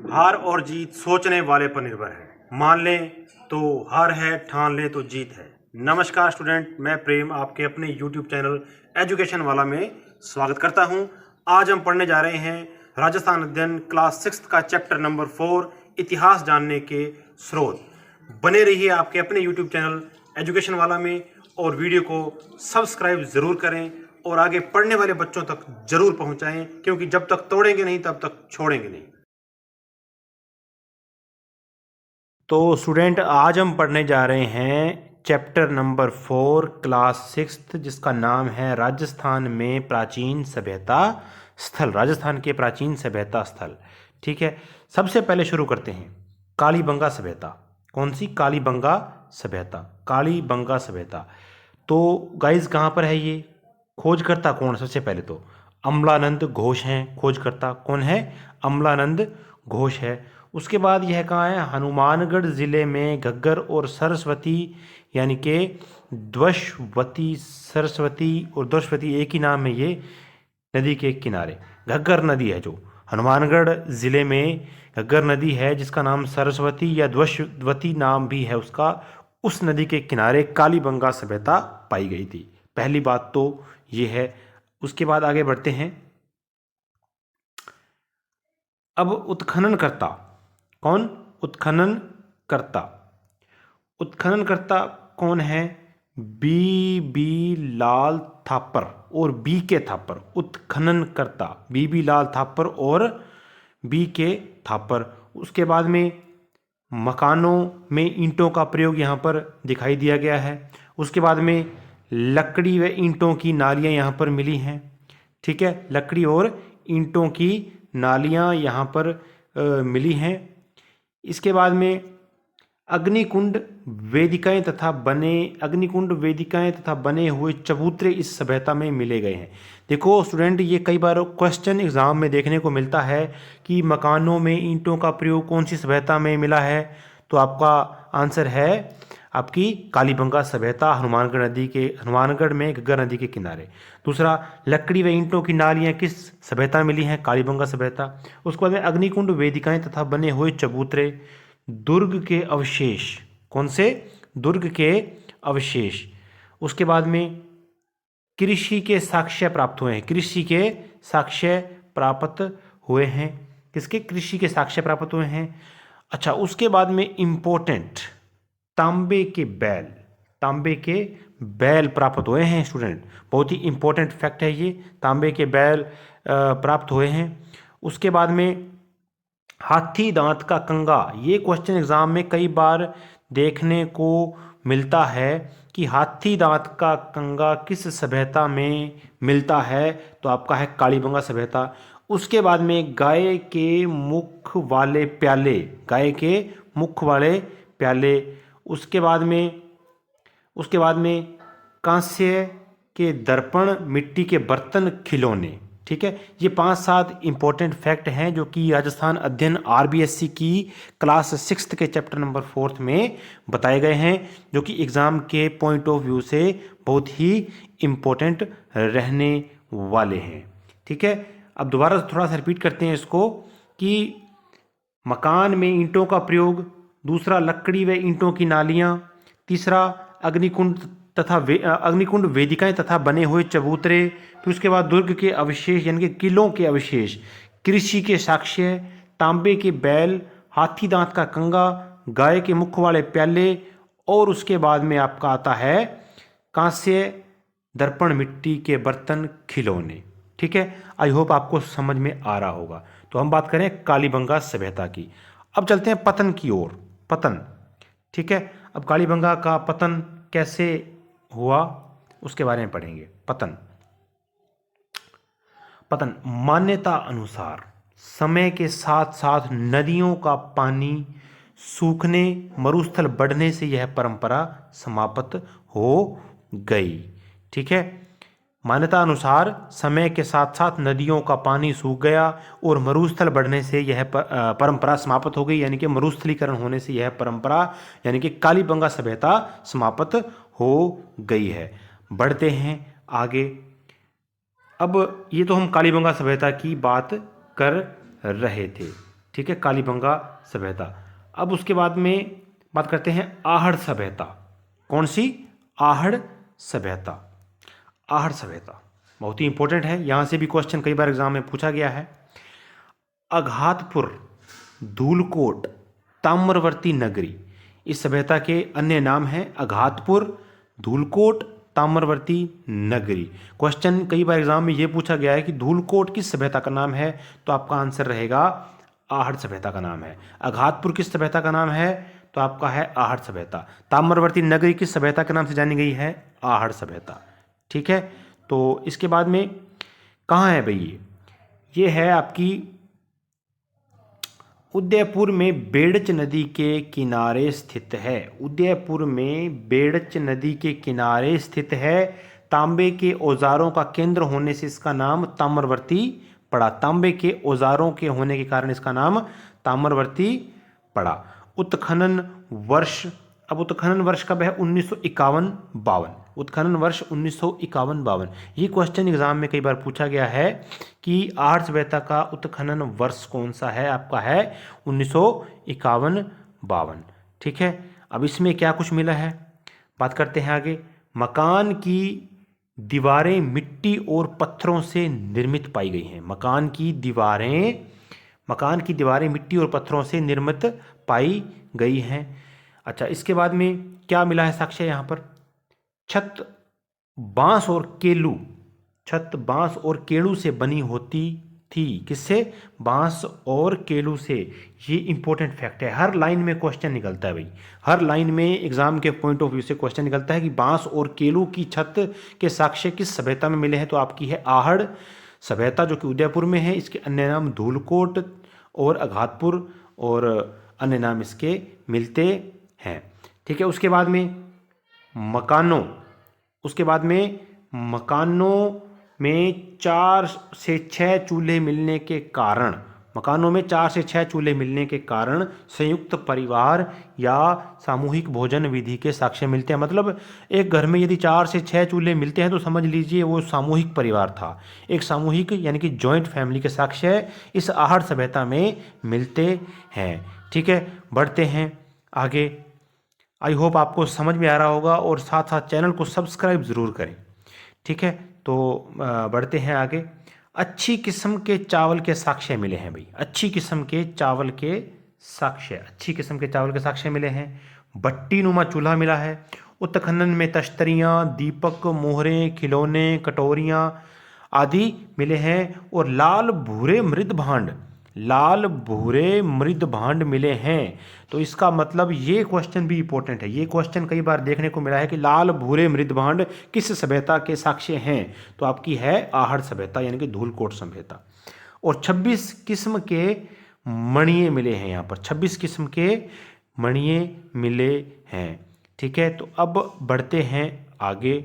हार और जीत सोचने वाले पर निर्भर है। मान लें तो हार है, ठान लें तो जीत है। नमस्कार स्टूडेंट, मैं प्रेम आपके अपने YouTube चैनल एजुकेशन वाला में स्वागत करता हूं। आज हम पढ़ने जा रहे हैं राजस्थान अध्ययन क्लास 6 का चैप्टर नंबर 4 इतिहास जानने के स्रोत। बने रहिए आपके अपने YouTube चैनल एजुकेशन वाला में और वीडियो को सब्सक्राइब ज़रूर करें और आगे पढ़ने वाले बच्चों तक जरूर पहुंचाएं, क्योंकि जब तक तोड़ेंगे नहीं तब तक छोड़ेंगे नहीं। तो स्टूडेंट, आज हम पढ़ने जा रहे हैं चैप्टर नंबर 4 क्लास 6, जिसका नाम है राजस्थान में प्राचीन सभ्यता स्थल। राजस्थान के प्राचीन सभ्यता स्थल। ठीक है, सबसे पहले शुरू करते हैं कालीबंगा सभ्यता। कौन सी? कालीबंगा सभ्यता। कालीबंगा सभ्यता। तो गाइस, कहाँ पर है ये? खोजकर्ता कौन? सबसे पहले तो अमलानंद घोष हैं खोजकर्ता। कौन है? अमलानंद घोष है। उसके बाद यह कहाँ है? हनुमानगढ़ ज़िले में घग्गर और सरस्वती, यानी कि द्वशवती, सरस्वती और द्वशवती एक ही नाम है ये नदी के किनारे। घग्गर नदी है जो हनुमानगढ़ ज़िले में घग्गर नदी है, जिसका नाम सरस्वती या द्वशवती नाम भी है उसका। उस नदी के किनारे कालीबंगा सभ्यता पाई गई थी। पहली बात तो ये है। उसके बाद आगे बढ़ते हैं। अब उत्खननकर्ता कौन? उत्खननकर्ता। उत्खननकर्ता कौन है? बी लाल थापर और बी के थापर। उत्खननकर्ता बी लाल थापर और बी के थापर। उसके बाद में मकानों में ईंटों का प्रयोग यहाँ पर दिखाई दिया गया है। उसके बाद में लकड़ी व ईंटों की नालियाँ यहाँ पर मिली हैं। ठीक है, लकड़ी और ईंटों की नालियाँ यहाँ पर मिली हैं। इसके बाद में अग्निकुंड वेदिकाएं तथा बने हुए चबूतरे इस सभ्यता में मिले गए हैं। देखो स्टूडेंट, ये कई बार क्वेश्चन एग्जाम में देखने को मिलता है कि मकानों में ईंटों का प्रयोग कौन सी सभ्यता में मिला है। तो आपका आंसर है आपकी कालीबंगा सभ्यता, हनुमानगढ़ में घग्गर नदी के किनारे। दूसरा, लकड़ी व ईंटों की नालियाँ किस सभ्यता मिली हैं? कालीबंगा सभ्यता। उसके बाद में अग्निकुंड वेदिकाएं तथा बने हुए चबूतरे, दुर्ग के अवशेष। कौन से? दुर्ग के अवशेष। उसके बाद में कृषि के साक्ष्य प्राप्त हुए हैं। कृषि के साक्ष्य प्राप्त हुए हैं। किसके? कृषि के साक्ष्य प्राप्त हुए हैं। अच्छा, उसके बाद में इंपॉर्टेंट तांबे के बैल प्राप्त हुए हैं स्टूडेंट। बहुत ही इंपॉर्टेंट फैक्ट है ये। तांबे के बैल प्राप्त हुए हैं। उसके बाद में हाथी दांत का कंगा। ये क्वेश्चन एग्जाम में कई बार देखने को मिलता है कि हाथी दांत का कंगा किस सभ्यता में मिलता है। तो आपका है कालीबंगा सभ्यता। उसके बाद में गाय के मुख वाले प्याले। उसके बाद में कांस्य के दर्पण, मिट्टी के बर्तन, खिलौने। ठीक है, ये 5-7 इंपॉर्टेंट फैक्ट हैं जो कि राजस्थान अध्ययन RBSC की क्लास 6 के चैप्टर नंबर 4 में बताए गए हैं, जो कि एग्ज़ाम के पॉइंट ऑफ व्यू से बहुत ही इंपॉर्टेंट रहने वाले हैं। ठीक है, अब दोबारा थोड़ा सा रिपीट करते हैं इसको कि मकान में ईंटों का प्रयोग, दूसरा लकड़ी व ईंटों की नालियाँ, तीसरा अग्निकुंड वेदिकाएं तथा बने हुए चबूतरे, फिर उसके बाद दुर्ग के अवशेष यानी कि किलों के अवशेष, कृषि के साक्ष्य, तांबे के बैल, हाथी दांत का कंगा, गाय के मुख वाले प्याले, और उसके बाद में आपका आता है कांस्य दर्पण, मिट्टी के बर्तन, खिलौने। ठीक है, आई होप आपको समझ में आ रहा होगा। तो हम बात करें कालीबंगा सभ्यता की। अब चलते हैं पतन की ओर। पतन। ठीक है, अब कालीबंगा का पतन कैसे हुआ उसके बारे में पढ़ेंगे। पतन मान्यता अनुसार समय के साथ साथ नदियों का पानी सूखने, मरुस्थल बढ़ने से यह परंपरा समाप्त हो गई। ठीक है, मान्यता अनुसार समय के साथ साथ नदियों का पानी सूख गया और मरुस्थल बढ़ने से यह परंपरा समाप्त हो गई, यानी कि मरुस्थलीकरण होने से यह परंपरा यानी कि कालीबंगा सभ्यता समाप्त हो गई है। बढ़ते हैं आगे। अब ये तो हम कालीबंगा सभ्यता की बात कर रहे थे। ठीक है, कालीबंगा सभ्यता। अब उसके बाद में बात करते हैं आहड़ सभ्यता। कौन सी? आहड़ सभ्यता। आहड़ सभ्यता बहुत ही इंपॉर्टेंट है, यहाँ से भी क्वेश्चन कई बार एग्जाम में पूछा गया है। अघातपुर, धूलकोट, ताम्रवर्ती नगरी, इस सभ्यता के अन्य नाम हैं अघातपुर, धूलकोट, ताम्रवर्ती नगरी। क्वेश्चन कई बार एग्जाम में ये पूछा गया है कि धूलकोट किस सभ्यता का नाम है, तो आपका आंसर रहेगा आहड़ सभ्यता का नाम है। अघातपुर किस सभ्यता का नाम है, तो आपका है आहड़ सभ्यता। ताम्रवर्ती नगरी किस सभ्यता के नाम से जानी गई है? आहड़ सभ्यता। ठीक है, तो इसके बाद में कहाँ है भाई? ये है आपकी उदयपुर में बेड़च नदी के किनारे स्थित है। उदयपुर में बेड़च नदी के किनारे स्थित है। तांबे के औजारों का केंद्र होने से इसका नाम ताम्रवर्ती पड़ा। तांबे के औजारों के होने के कारण इसका नाम ताम्रवर्ती पड़ा। उत्खनन वर्ष, अब उत्खनन वर्ष कब है? 1951-52। उत्खनन वर्ष 1951-52। ये क्वेश्चन एग्जाम में कई बार पूछा गया है कि आहड़ सभ्यता का उत्खनन वर्ष कौन सा है? आपका है 1951-52। ठीक है, अब इसमें क्या कुछ मिला है बात करते हैं आगे। मकान की दीवारें मिट्टी और पत्थरों से निर्मित पाई गई हैं। मकान की दीवारें मिट्टी और पत्थरों से निर्मित पाई गई हैं। अच्छा, इसके बाद में क्या मिला है साक्ष्य यहाँ पर? छत बांस और केलू से बनी होती थी। किससे? बांस और केलू से। ये इंपॉर्टेंट फैक्ट है, हर लाइन में क्वेश्चन निकलता है भाई। हर लाइन में एग्जाम के पॉइंट ऑफ व्यू से क्वेश्चन निकलता है कि बांस और केलू की छत के साक्ष्य किस सभ्यता में मिले हैं, तो आपकी है आहड़ सभ्यता, जो कि उदयपुर में है। इसके अन्य नाम धूलकोट और अघातपुर और अन्य नाम इसके मिलते हैं। ठीक है, उसके बाद में मकानों में 4 से 6 चूल्हे मिलने के कारण संयुक्त परिवार या सामूहिक भोजन विधि के साक्ष्य मिलते हैं। मतलब एक घर में यदि 4 से 6 चूल्हे मिलते हैं तो समझ लीजिए वो सामूहिक परिवार था। एक सामूहिक यानी कि जॉइंट फैमिली के साक्ष्य इस आहड़ सभ्यता में मिलते हैं। ठीक है, बढ़ते हैं आगे। आई होप आपको समझ में आ रहा होगा और साथ साथ चैनल को सब्सक्राइब ज़रूर करें। ठीक है, तो बढ़ते हैं आगे। अच्छी किस्म के चावल के साक्ष्य मिले हैं भाई। अच्छी किस्म के चावल के साक्ष्य मिले हैं। भट्टी नुमा चूल्हा मिला है। उत्खनन में तश्तरियाँ, दीपक, मोहरें, खिलौने, कटोरियाँ आदि मिले हैं। और लाल भूरे मृद भांड मिले हैं। तो इसका मतलब ये क्वेश्चन भी इंपॉर्टेंट है। ये क्वेश्चन कई बार देखने को मिला है कि लाल भूरे मृद भांड किस सभ्यता के साक्ष्य हैं, तो आपकी है आहड़ सभ्यता यानी कि धूलकोट सभ्यता। और 26 किस्म के मणिये मिले हैं। यहाँ पर 26 किस्म के मणिये मिले हैं। ठीक है, तो अब बढ़ते हैं आगे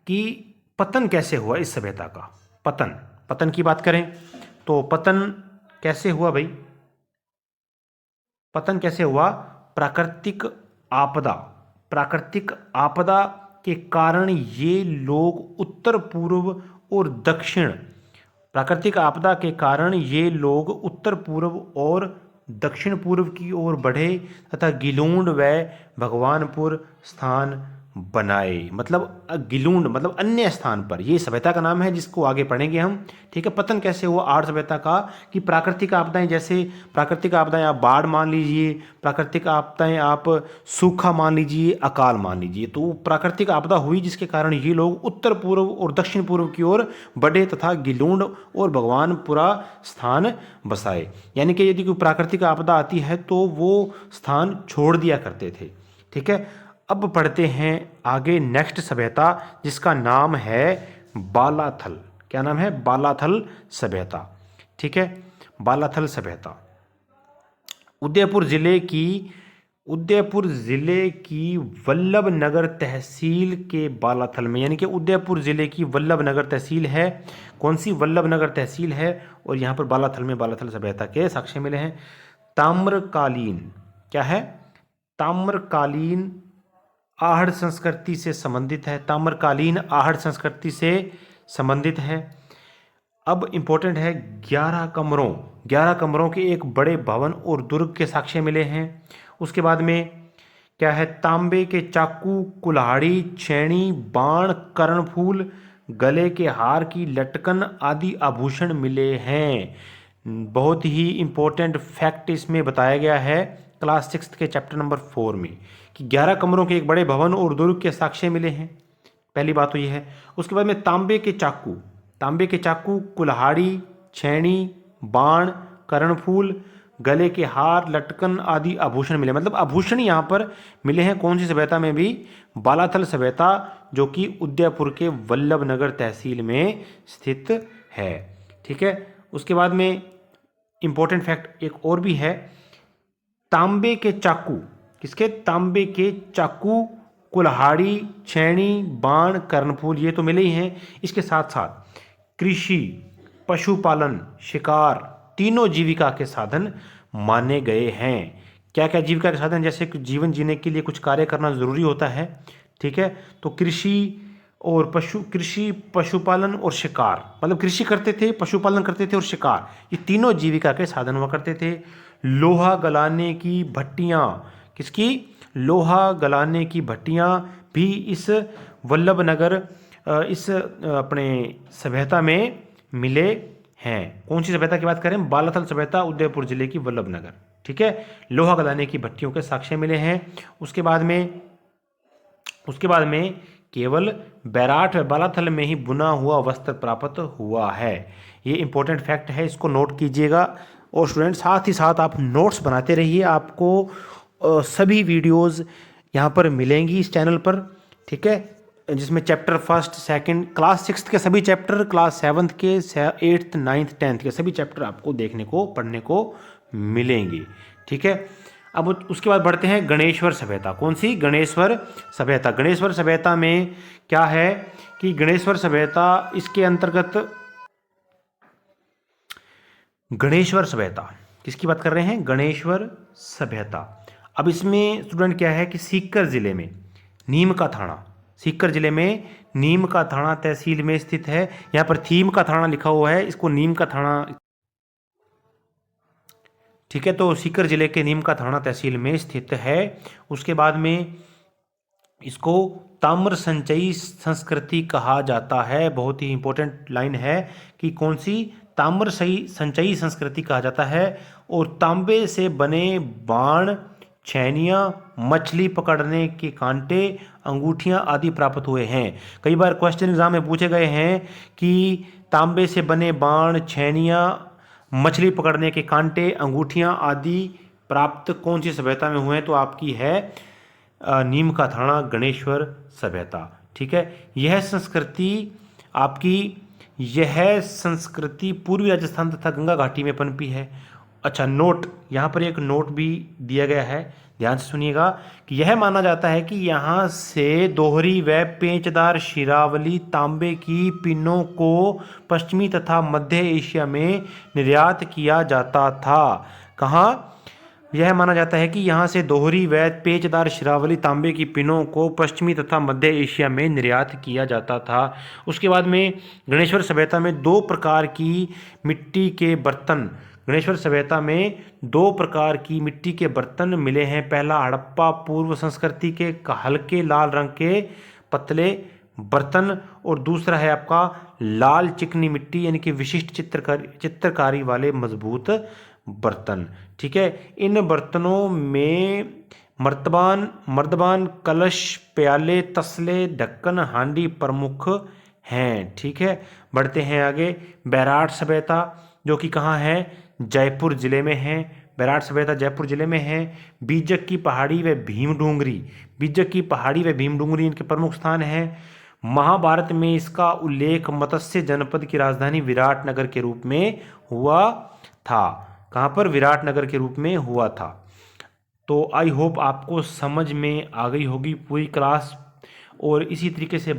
कि पतन कैसे हुआ इस सभ्यता का। पतन की बात करें तो पतन कैसे हुआ भाई? पतन कैसे हुआ? प्राकृतिक आपदा के कारण ये लोग उत्तर पूर्व और दक्षिण पूर्व की ओर बढ़े तथा गिलूंड व भगवानपुर स्थान बनाए। मतलब गिलूंड मतलब अन्य स्थान पर, ये सभ्यता का नाम है जिसको आगे पढ़ेंगे हम। ठीक है, पतन कैसे हुआ आहड़ सभ्यता का कि प्राकृतिक आपदाएं, जैसे प्राकृतिक आपदाएं आप बाढ़ मान लीजिए, प्राकृतिक आपदाएं आप सूखा मान लीजिए, अकाल मान लीजिए। तो प्राकृतिक आपदा हुई जिसके कारण ये लोग उत्तर पूर्व और दक्षिण पूर्व की ओर बढ़े तथा गिलूंड और भगवानपुरा स्थान बसाए। यानी कि यदि कोई प्राकृतिक आपदा आती है तो वो स्थान छोड़ दिया करते थे। ठीक है, अब पढ़ते हैं आगे नेक्स्ट सभ्यता जिसका नाम है बालाथल। क्या नाम है? बालाथल सभ्यता। ठीक है, बालाथल सभ्यता उदयपुर जिले की वल्लभ नगर तहसील के बालाथल में, यानी कि उदयपुर जिले की वल्लभ नगर तहसील है। कौन सी? वल्लभ नगर तहसील है। और यहाँ पर बालाथल में बालाथल सभ्यता के साक्ष्य मिले हैं। ताम्रकालीन, क्या है? ताम्रकालीन आहड़ संस्कृति से संबंधित है। ताम्रकालीन आहड़ संस्कृति से संबंधित है। अब इम्पोर्टेंट है 11 कमरों के एक बड़े भवन और दुर्ग के साक्ष्य मिले हैं। उसके बाद में क्या है, तांबे के चाकू, कुल्हाड़ी, छेनी, बाण, कर्णफूल, गले के हार की लटकन आदि आभूषण मिले हैं। बहुत ही इम्पोर्टेंट फैक्ट इसमें बताया गया है क्लास 6 के चैप्टर नंबर 4 में कि 11 कमरों के एक बड़े भवन और दुर्ग के साक्ष्य मिले हैं। पहली बात तो ये है। उसके बाद में तांबे के चाकू, कुल्हाड़ी, छेनी, बाण, कर्णफूल, गले के हार, लटकन आदि आभूषण मिले। मतलब आभूषण यहाँ पर मिले हैं कौन सी सभ्यता में भी, बालाथल सभ्यता, जो कि उदयपुर के वल्लभनगर तहसील में स्थित है। ठीक है। उसके बाद में इंपॉर्टेंट फैक्ट एक और भी है, तांबे के चाकू, तांबे के चाकू, कुल्हाड़ी, छेनी, बाण, कर्णफूल ये तो मिले ही हैं। इसके साथ साथ कृषि, पशुपालन, शिकार तीनों जीविका के साधन माने गए हैं। क्या क्या जीविका के साधन, जैसे जीवन जीने के लिए कुछ कार्य करना जरूरी होता है। ठीक है। तो कृषि, पशुपालन और शिकार, मतलब कृषि करते थे, पशुपालन करते थे और शिकार, ये तीनों जीविका के साधन हुआ करते थे। लोहा गलाने की भट्टियाँ, लोहा गलाने की भट्टियाँ भी इस वल्लभनगर, इस अपने सभ्यता में मिले हैं। कौन सी सभ्यता की बात करें, बालाथल सभ्यता, उदयपुर जिले की वल्लभनगर। ठीक है। लोहा गलाने की भट्टियों के साक्ष्य मिले हैं। उसके बाद में केवल बैराठ व बालाथल में ही बुना हुआ वस्त्र प्राप्त हुआ है। ये इंपॉर्टेंट फैक्ट है, इसको नोट कीजिएगा। और स्टूडेंट साथ ही साथ आप नोट्स बनाते रहिए, आपको सभी वीडियोस यहाँ पर मिलेंगी इस चैनल पर। ठीक है। जिसमें चैप्टर 1, 2 क्लास 6 के सभी चैप्टर, क्लास 7 के 8th, 9th, 10th के सभी चैप्टर आपको देखने को, पढ़ने को मिलेंगे। ठीक है। अब उसके बाद बढ़ते हैं गणेश्वर सभ्यता। कौन सी, गणेश्वर सभ्यता। गणेश्वर सभ्यता में क्या है कि गणेश्वर सभ्यता, इसके अंतर्गत गणेश्वर सभ्यता किसकी बात कर रहे हैं, गणेश्वर सभ्यता। अब इसमें स्टूडेंट क्या है कि सीकर जिले में नीम का थाना तहसील में स्थित है। यहाँ पर थीम का थाना लिखा हुआ है, इसको नीम का थाना। ठीक है। तो सीकर जिले के नीम का थाना तहसील में स्थित है। उसके बाद में इसको ताम्र संचयी संस्कृति कहा जाता है। बहुत ही इंपॉर्टेंट लाइन है कि कौन सी, ताम्र संचयी संस्कृति कहा जाता है। और तांबे से बने बाण, छेनियाँ, मछली पकड़ने के कांटे, अंगूठियाँ आदि प्राप्त हुए हैं। कई बार क्वेश्चन एग्जाम में पूछे गए हैं कि तांबे से बने बाण, छेनियाँ, मछली पकड़ने के कांटे, अंगूठियाँ आदि प्राप्त कौन सी सभ्यता में हुए हैं, तो आपकी है नीम का थाना, गणेश्वर सभ्यता। ठीक है। यह संस्कृति पूर्वी राजस्थान तथा गंगा घाटी में पनपी है। अच्छा, नोट, यहाँ पर एक नोट भी दिया गया है, ध्यान से सुनिएगा कि यह माना जाता है कि यहाँ से दोहरी व पेंचदार शिरावली तांबे की पिनों को पश्चिमी तथा मध्य एशिया में निर्यात किया जाता था। कहाँ, यह माना जाता है कि यहाँ से दोहरी व पेचदार शिरावली तांबे की पिनों को पश्चिमी तथा मध्य एशिया में निर्यात किया जाता था। उसके बाद में गणेश्वर सभ्यता में दो प्रकार की मिट्टी के बर्तन मिले हैं। पहला हड़प्पा पूर्व संस्कृति के हल्के लाल रंग के पतले बर्तन, और दूसरा है आपका लाल चिकनी मिट्टी यानी कि विशिष्ट चित्रकारी वाले मजबूत बर्तन। ठीक है। इन बर्तनों में मर्दबान, कलश, प्याले, तसले, ढक्कन, हांडी प्रमुख हैं। ठीक है। बढ़ते हैं आगे। बैराठ सभ्यता, जो कि कहाँ है, जयपुर जिले में है। बैराठ सभ्यता जयपुर जिले में है। बीजक की पहाड़ी व भीमडूंगरी इनके प्रमुख स्थान हैं। महाभारत में इसका उल्लेख मत्स्य जनपद की राजधानी विराटनगर के रूप में हुआ था। कहाँ पर, विराटनगर के रूप में हुआ था। तो आई होप आपको समझ में आ गई होगी पूरी क्लास, और इसी तरीके से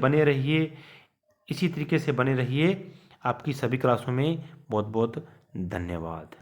बने रहिए। आपकी सभी क्लासों में बहुत बहुत धन्यवाद।